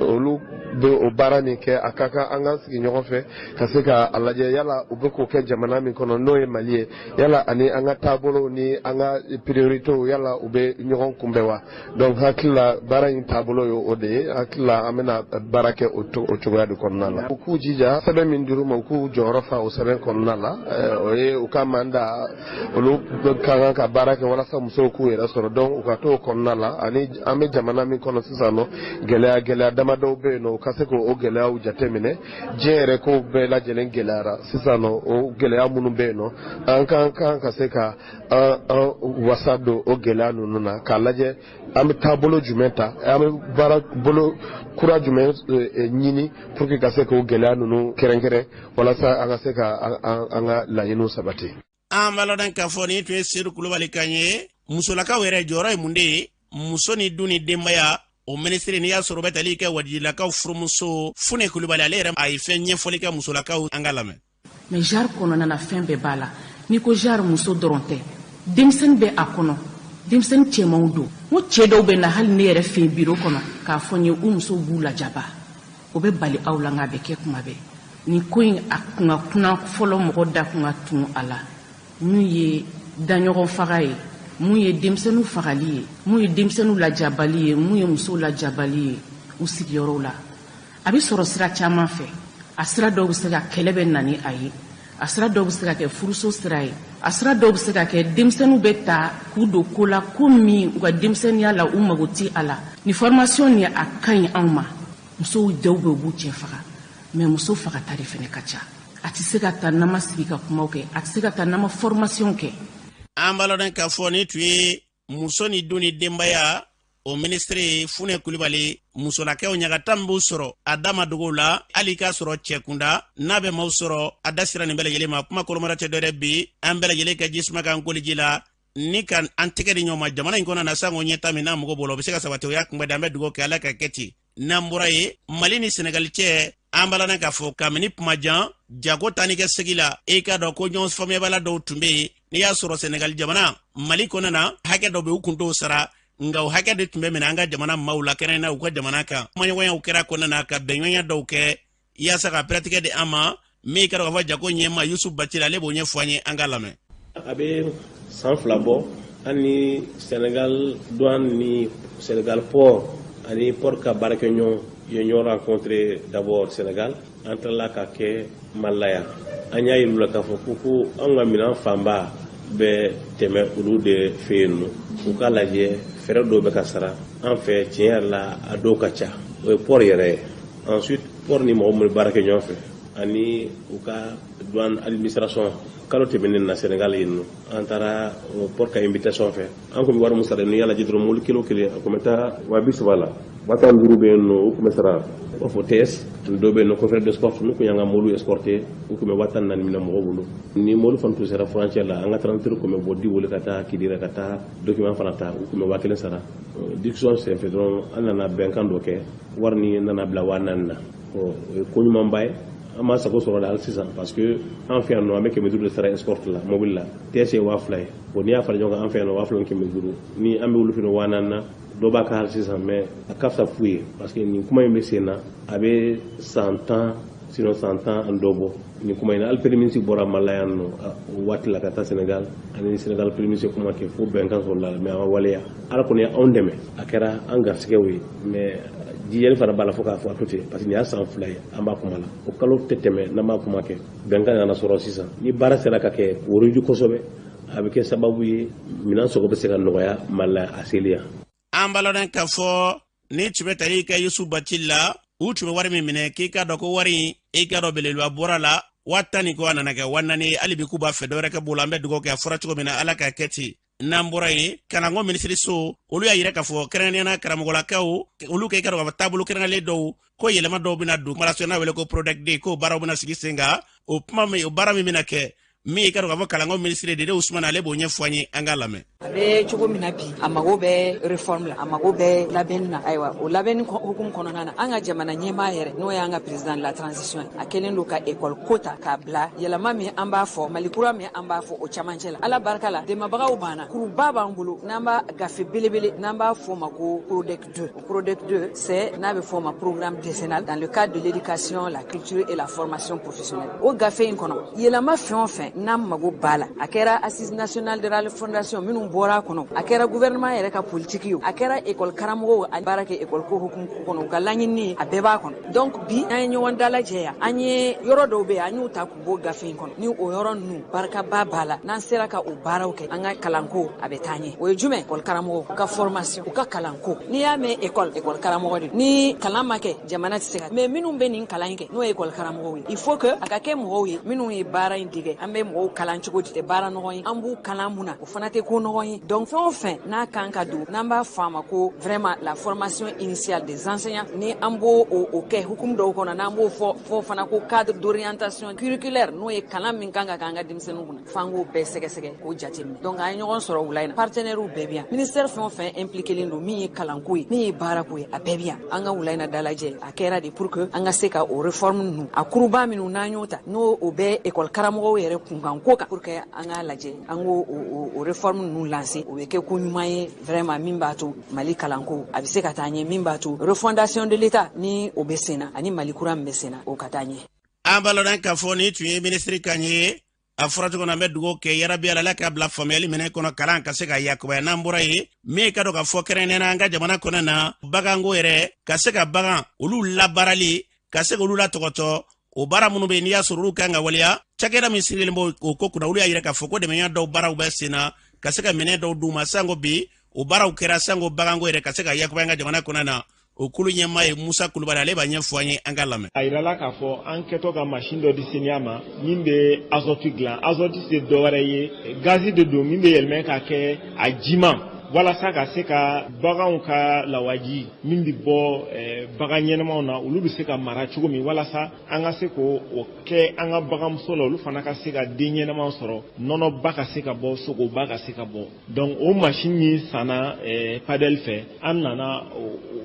olu bɛ o baara min kɛ a ka kan an ka sigi ɲɔgɔn fɛ ka se ka a lajɛ yala u bɛ k'o kɛ jamana min kɔnɔ n'o ye Mali ye yala ani an ka taabolo ni an ka prioritew yala u bɛ ɲɔgɔn kunbɛn wa donc hakili la baara in taabolo ye o de ye hakili la an bɛna baara kɛ o cogoya de kɔnɔna la u k'u jija sɛbɛn min dir'u ma u k'u jɔyɔrɔ fa o sɛbɛn kɔnɔna la o ye u ka manda olu ka kan ka baara kɛ walasa musow k'u yɛrɛ sɔrɔ donc u ka to o kɔnɔna la ani an bɛ jamana min kɔnɔ sisan nɔ gɛlɛya damadɔw bɛ yen nɔ u ka se k'o gɛlɛyaw jateminɛ diɲɛ yɛrɛ ko bɛɛ lajɛlen gɛlɛyara sisan nɔ o gɛlɛya minnu bɛ yen nɔ an kan ka se ka an wasa don o gɛlɛya ninnu na k'a lajɛ an bɛ taabolo jumɛn ta an bɛ baara bolo kura jumɛn ɲini pour que ka se k'o gɛlɛya ninnu kɛrɛnkɛrɛn walasa an ka se ka an ka laɲiniw sabati. an b'a lɔn k'a fɔ nin tun ye Seydou Kulubali kan ye musolakaw yɛrɛ jɔyɔrɔ ye mun de ye muso ni du ni denbaya o ministre n'i y'a sɔrɔ bɛ tali kɛ wajilakaw furumuso Fune Kulubali ale yɛrɛ a ye fɛn ɲɛfɔli kɛ musolakaw an ka lamɛn. mais jar kɔnɔna na fɛn bɛɛ b'a la n'i ko jar muso dɔrɔn tɛ denmisɛnnin bɛ a kɔnɔ denmisɛnnin cɛmanw don o cɛ dɔw bɛ na hali ne yɛrɛ fɛ biro kɔnɔ k'a fɔ n ye u musow b'u lajaba o bɛ bali aw la nka a bɛ kɛ kuma bɛɛ nin ko in a kun ka kunna fɔlɔ mɔgɔ da kun ka tun a la mun ye daɲɔgɔn faga ye mun ye denmisɛnninw fagali ye mun ye denmisɛnninw lajabali ye mun ye musow lajabali ye u sigiyɔrɔw la a bɛ sɔrɔ sira caman fɛ a sira dɔw bɛ se ka kɛlɛ bɛ na ni a ye a sira dɔw bɛ se ka kɛ furuso sira ye a sira dɔw bɛ se ka kɛ denmisɛnninw bɛ ta k'u don ko la ko min u ka denmisɛnninya la u mago tɛ a la ni formation ni a ka ɲi anw ma musow dɔw bɛ u b'u cɛ faga mais muso fagata de fana ka ca a tɛ se ka taa n'an ma sigi ka kumaw kɛ a tɛ se ka taa n'an ma formation kɛ. an b'a lɔn k'a fɔ ni tun ye muso ni du ni denbaya o ministre Fune Kulubali musolakaw ɲagata min b'u sɔrɔ a da ma dogow la hali k'a sɔrɔ cɛ kunda n'a bɛ maaw sɔrɔ a da sira nin bɛɛ lajɛlen ma kuma kolomara tɛ dɔ wɛrɛ bi an bɛɛ lajɛlen ka jisuma k'an koliji la ni ka an tɛgɛ di ɲɔgɔn ma jamana in kɔnɔ na sango ɲɛta min n'a mɔgɔ bolo o bɛ se ka sabati o y'a kunbɛn an bɛ dugawu kɛ ala ka kɛ ten n'an bɔra ye Mali ni Senegal cɛ an b'a lɔn k'a fɔ kabini kuma jan jago tani kɛ segi la e k'a dɔn ko ɲɔgɔn faamuyabala dɔw tun bɛ yen n'i y'a sɔrɔ Senegal jamana Mali kɔnɔ na hakɛ dɔ bɛ u kun t'o sara nka o hakɛ de tun bɛ minɛ an ka jamana maaw la kɛrɛn na u ka jamana kan kumaɲɔgɔnyaw kɛra kɔnɔna na ka bɛnɲɔgɔnya dɔw kɛ yaasa ka pɛrɛtigɛ di an ma min kɛra k'a fɔ jago ɲɛma Yusu Bacili ale b'o ɲɛfɔ an ye an ka lamɛn. a bɛ san 2 bɔ hali ni Senegal douane ni Senegal port ani port ka baarakɛɲɔgɔn ye ñoo rencontré d'abord Sénégal entre la ka ke Malaya anya yilu la ka fo ko an ga minan famba be teme ulu de fenu u ka lajɛ fɛrɛ dɔ bɛ ka sara an fɛ tiɲɛ yɛrɛ la a dɔw ka ca o ye port yɛrɛ ensuite port ni mɔgɔ minnu baara kɛ ɲɔgɔn fɛ ani u ka douane administration kalo tɛmɛnen na Sénégal yen nɔ an taara port ka invitation fɛ an kun bɛ wari min sara ni yala jidoro mobili kilo kelen a kun bɛ taa 230 la 75 bɛ yen nɔ u kun bɛ sara o fɔ TS ani dɔw bɛ yen nɔ confrère de sport n'u kun y'an ka mobili escorter u kun bɛ 44 minɛ mɔgɔw bolo ni mobili fana tun sera frontière la an ka transporteur kun bɛ bɔ di wele ka taa Kidira ka taa document fana ta u kun bɛ 1000 sara discussion senfɛ dɔrɔn an nana bɛnkan dɔ kɛ wari ni nana bila 4000 na o ye ko ɲumanba ye an ma sago sɔrɔ la hali sisan parce que an fɛ yan nɔ an bɛ 500 de sara escorte la mobile la TS ye 2000 ye bon n'i y'a fara ɲɔgɔn kan an fɛ yan nɔ 2500 ni an bɛ wulu fɛnɛ 4000 na dɔ b'a ka hali sisan mais a ka fisa fu ye parce que nin kuma in bɛ sen na a bɛ san 10 sinon san 10 ani dɔ bɔ nin kuma in na hali premier ministre bɔra Malaya yan nɔ o waati la ka taa Sénégal ani Sénégal premier ministre kuma kɛ fo bɛnkan sɔrɔ la mais a ma waleya ala kɔni ye anw dɛmɛ a kɛra an garisigɛw ye mais jiyɛli fana b'a la fo k'a fɔ a to ten parce que nin y'a san 2 ye an b'a kuma la o kalo tɛ tɛmɛ n'an b'a kuma kɛ bɛnkan nana sɔrɔ sisan ni baara sera ka kɛ woriju kosɛbɛ a bɛ kɛ sababu ye minan sɔgɔ bɛ se ka nɔgɔya Malaya a seli yan. An balɔden k'a fɔ ni tun bɛ tali kɛ Yusu Bacili la u tun bɛ wari min minɛ k'i ka dɔn ko wari i ka dɔn belebeleba bɔra la 10 ko a nana kɛ 4000 hali bi k'u b'a fɛ dɔwɛrɛ kɛ bolo an bɛ dugawu kɛ a fɔra cogo min na ala ka kɛ ten. N'an bɔra ye kalanko minisiriso olu y'a yira k'a fɔ kɛrɛnkɛrɛnnenya karamɔgɔlakaw olu kɛ i ka dɔn ka fɔ taabolo kɛrɛnkɛrɛnlen dɔw ko yɛlɛma dɔw bɛna don kumalaso n'a wele ko Prodec ko baaraw bɛna sigi sen kan o baara min bɛna kɛ min i ka dɔn ka fɔ kalanko minisiri de Ousmane ale b'o ɲɛfɔ an ye an k'a lamɛn. A bɛ cogo min na bi a mago bɛ réforme la a mago bɛ labɛnni na ayiwa o labɛnni hukumu kɔnɔna na an ka jamana ɲɛmaa yɛrɛ n'o y'an ka président de la transition a kɛlen don ka école ko ta k'a bila yɛlɛma min an b'a fɔ Mali kura min an b'a fɔ o camancɛ la ala barika la dɛmɛbagaw banna kuruba b'an bolo n'an b'a gafe belebele n'an b'a fɔ o ma ko Prodec 2 o Prodec 2 c'est n'a bɛ fɔ o ma programme décennal dans le cadre de l'éducation la culture et la formation professionnelle o gafe in kɔnɔ yɛlɛma fɛn o fɛn n'an mago b'a la a kɛra assise nationale de la fondation minnu bɔra kɔnɔ a kɛra gouvernement yɛrɛ ka politique ye a kɛra école karamɔgɔw a baara kɛ école ko hukumu kɔnɔ u ka laɲini a bɛɛ b'a kɔnɔ donc bi an ye ɲɔgɔn dalajɛ yan an ye yɔrɔ dɔw bɛ yen an y'u ta k'u bɔ gafe in kɔnɔ ni o yɔrɔ ninnu barikaba b'a la n'an sera ka o baaraw kɛ an ka kalanko a bɛ taa ɲɛ o ye jumɛn école karamɔgɔw u ka formation u ka kalanko n'i y'a mɛn école karamɔgɔ de ni kalan ma kɛ jamana tɛ se ka mais minnu bɛ nin kalan in kɛ n'o ye école karamɔgɔw ye il faut que a ka kɛ mɔgɔw ye minnu ye baara in dege an bɛ mɔgɔw kalan cogo di tɛ baara nɔgɔ ye an b'u kalan mun na o fana tɛ ko nɔgɔ ye donc fɛn o fɛn n'a kan ka don n'an b'a fɔ a ma ko vraiment la formation initiale des enseignants ni an b'o o kɛ hukumu dɔw kɔnɔ n'an b'o fɔ fana ko cadre d'orientation curriculaire n'o ye kalan min kan ka k'an ka denmisɛnninw kunna f'an k'o bɛɛ sɛgɛsɛgɛ k'o jateminɛ donc an ye ɲɔgɔn sɔrɔ wula in na partenaires bɛɛ bɛ yan ministère fɛn o fɛn impliqué don min ye kalanko ye min ye baarako ye a bɛɛ bɛ yan an ka wula in na dalajɛ a kɛra de pour que an ka se ka o réforme ninnu a kuruba minnu n'an y'o ta n'o o bɛ école karamɔgɔw yɛrɛ kunkan ko kan pour que an k'a lajɛ an k'o o réforme ninnu lancer o bɛ kɛ ko ɲuman ye vraiment min b'a to Mali kalanko a bɛ se ka taa ɲɛ min b'a to refondation de l'État ni o bɛ sen na ani Mali kura min bɛ sen na o ka taa ɲɛ. An balɔden k'a fɔ ni tun ye minisiri kan ye a fɔra cogo min na an bɛ dugawu kɛ yarabi ala k'a bila faamuyali minɛn kɔnɔ kalan ka se ka yakubaya n'an bɔra ye min ka dɔn ka fɔ kɛrɛnkɛrɛnnenya an ka jamana kɔnɔ na baganko yɛrɛ ka se ka bagan olu labaarali ka se k'olu latɔgɔtɔ o baara minnu bɛ yen n'i y'a sɔrɔ olu kan ka waleya cakɛda min sirilen b'o o ko kunna olu y'a yira k'a fɔ ko dɛmɛɲɔgɔn dɔw baaraw bɛ sen na ka se ka minɛn dɔw d'u ma sanko bi o baaraw kɛra sanko baganko yɛrɛ ka se ka yakubaya an ka jamana kɔnɔ na o kulu ɲɛmaa ye Musa Kulubali ale b'a ɲɛfɔ an ye an ka lamɛn. A yirala k'a fɔ an kɛtɔ ka machine dɔ di seniya ma min bɛ azote dilan azote tɛ dɔwɛrɛ ye gazi de don min bɛ yɛlɛmɛ ka kɛ a jiman walasa ka se ka baganw ka lawaji min bɛ bɔ bagan ɲɛnamaw na olu bɛ se ka mara cogo min walasa an ka se k'o kɛ an ka baganmuso la olu fana ka se ka den ɲɛnamaw sɔrɔ nɔnɔba ka se ka bɔ sogoba ka se ka bɔ donc o machine min sanna padel fɛ an nana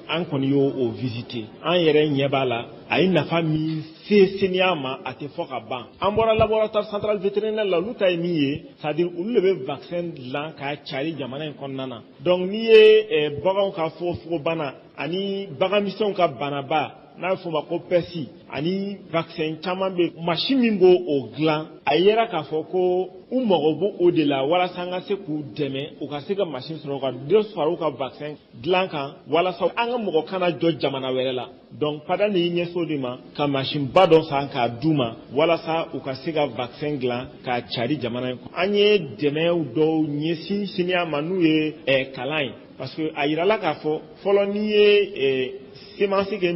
an kɔni y'o visiter an yɛrɛ ɲɛ b'a la a ye nafa min se seniya ma a tɛ fɔ ka ban an bɔra laboratoire central vétérinaire la olu ta ye min ye c'est à dire olu de bɛ vaccin dilan k'a cari jamana in kɔnɔna na donc n'i ye baganw ka fogofogobana ani baganmisɛnw ka banaba n'a fɔ ma ko pɛsi ani vaccin caman bɛ machine min b'o o dilan a yera k'a fɔ ko u mago b'o o de la walasa an ka se k'u dɛmɛ u ka se ka machine sɔrɔ ka dɔ fara u ka vaccin dilan kan walasa an ka mɔgɔ kana jɔ jamana wɛrɛ la donc pada ni ɲɛso de ma ka machine ba dɔ san k'a d'u ma walasa u ka se ka vaccin dilan k'a cari jamana in kɔnɔ an ye dɛmɛw dɔw ɲɛsin siniya ma n'u ye kalan ye parce que a yirala k'a fɔ fɔlɔ n'i ye semansi kɛ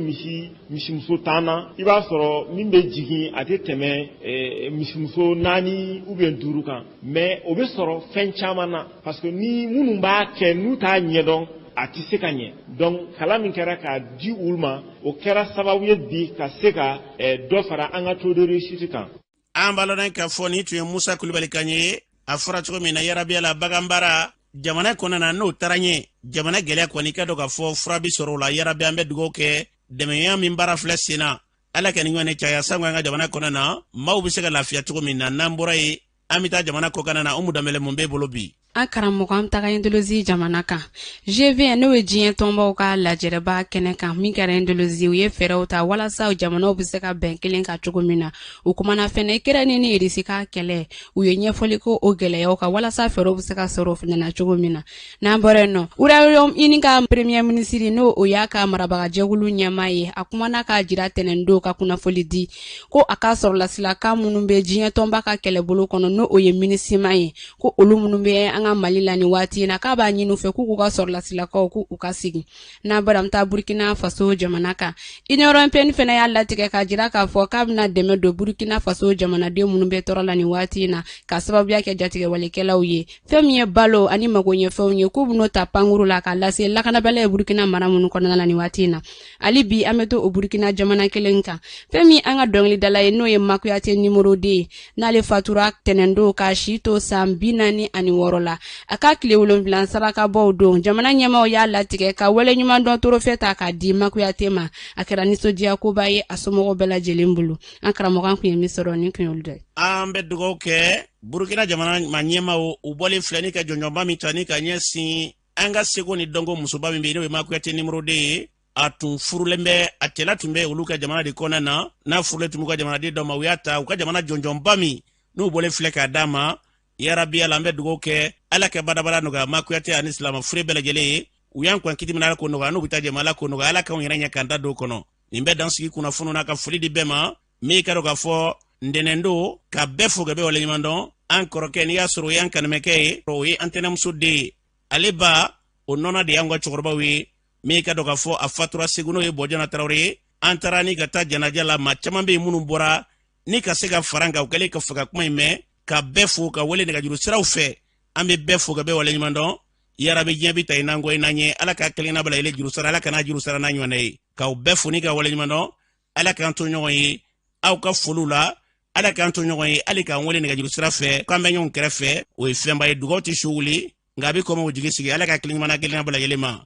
misimuso 10 na i b'a sɔrɔ min bɛ jigin a tɛ tɛmɛ misimuso 4 ou bien 5 kan mais o bɛ sɔrɔ fɛn caman na parce que ni minnu b'a kɛ n'u t'a ɲɛdɔn a tɛ se ka ɲɛ donc kalan min kɛra k'a di olu ma o kɛra sababu ye bi ka se ka dɔ fara an ka taux de réussite kan. an balɔnna k'a fɔ ni tun ye Musa Kulibali kan ye a fɔra cogo min na yarabi ala baganbara jamana kɔnɔna na n'o taara ɲɛ jamana gɛlɛya kɔni ka dɔn k'a fɔ fura bi sɔrɔ o la yarabi an bɛ dugawu kɛ dɛmɛya min baara filɛ sen na ala ka nin ɲɔgɔn caya sango an ka jamana kɔnɔna na maaw bɛ se ka lafiya cogo min na n'an bɔra ye an bɛ taa jamana kɔkan na Umu Danbɛlɛ mun b'e bolo bi. an karamɔgɔ an taga Indonesi jamana kan GV n'o ye diɲɛ tɔnbaw ka lajɛrɛba kɛnɛ kan min kɛra Indonesi u ye fɛɛrɛw ta walasa jamanaw bɛ se ka bɛn kelen ka cogo min na u kumana fɛnɛ Ukraine ni Russie ka kɛlɛ u ye ɲɛfɔli ko o gɛlɛyaw kan walasa fɛɛrɛw bɛ se ka sɔrɔ o fɛnɛ na cogo min na n'an bɔra yen nɔ Royaume-Uni ka premier ministre n'o o y'a ka marabagajɛkulu ɲɛmaa ye a kumana k'a jira tɛnɛndon ka kunnafoli di ko a ka sɔrɔlasilakan minnu bɛ diɲɛ tɔnba ka kɛlɛbolo kɔnɔ n'o o ye minisima ye ko olu minnu bɛ an ka Mali la ni waati na k'a b'a ɲini u fɛ k'u ka sɔrɔlasilakaw k'u ka sigi n'a bɔra an taa Burkina Faso jamana kan Union européenne fɛnɛ y'a latigɛ k'a jira k'a fɔ k'a bɛna dɛmɛ don Burkina Faso jamanaden minnu bɛ tɔɔrɔ la ni waati na ka sababuya kɛ jatigɛwalikɛlaw ye fɛn min ye balo ani magoɲɛfɛnw ye k'u bɛn'o ta pankuru la k'a lase lakanabaliya ye Burkina mara minnu kɔnɔna la ni waati na hali bi an bɛ to o Burkina jamana kelen kan fɛn min an ka dɔnkilidala ye n'o ye Makuyate numéro 2 n'ale fatura tɛnɛndon ka si to san 46 la a ka tile 7 saraka bɔw don jamana ɲɛmaw y'a latigɛ ka wale ɲuman dɔn torofɛ ta k'a di Makuyate ma a kɛra nisɔndiya koba ye a somɔgɔw bɛɛ lajɛlen bolo an karamɔgɔ kun ye min sɔrɔ ni kun y'olu dɛ an bɛ dugawu kɛ Burkina jamana ma ɲɛmaw u bɔlen filɛ ni ka jɔnjɔnba min ta ni ka ɲɛsin an ka seko ni dɔnko musoba min bɛ n'o ye Makuyate numéro 2 ye a tun furulen bɛ a cɛla tun bɛ olu ka jamana de kɔnɔna na n'a furulen tun b'u ka jamanaden dɔ ma u y'a ta u ka jamana jɔnjɔnba min n'u bɔlen filɛ k'a d'a ma yarabi ala an bɛ dugawu kɛ ala ka badabada nɔgɔya Makuyate ani silama fure bɛɛ lajɛlen ye u y'an kɔn kiti min ala ko nɔgɔya n'u bɛ taa jɛma ala ko nɔgɔya ala k'anw yɛrɛ ɲɛ k'an da don kɔnɔ nin bɛ dan sigi kunnafoniw na ka foli di bɛɛ ma min ka dɔn k'a fɔ ntɛnɛndon ka bɛɛ fo ka bɛɛ waleɲuman dɔn an kɔrɔkɛ n'i y'a sɔrɔ o y'an kanamɛkɛ ye o ye an tɛnɛmuso den ye ale ba o nɔnɔ de y'an ka cɛkɔrɔbaw ye min ka dɔn k'a fɔ a fatura Segu n'o ye Bɔjana Tarawele ye an taara ni ka taa janaja la maa caman bɛ yen minnu bɔra ni ka se ka fara kan u kɛlen ka faga kuma in mɛn ka bɛɛ fo ka wele nɛgɛjuru siraw fɛ an bɛ bɛɛ fo ka bɛɛ waleɲuman dɔn yarabi diɲɛ bi ta i n'an kɔ i n'an ɲɛ ala ka kelenna bala ile juru sara ala kana juru sara n'a ɲɔgɔnna ye k'aw bɛɛ fo ni ka waleɲuman dɔn ala k'an to ɲɔgɔn ye aw ka foliw la ala k'an to ɲɔgɔn ye hali k'an wele nɛgɛjuru sira fɛ k'an bɛ ɲɔgɔn kɛrɛfɛ o ye fɛnba ye dugawu tɛ su wuli nka a bɛ kɔmɔ o jigi sigi ala ka kelenna bala yɛlɛ ma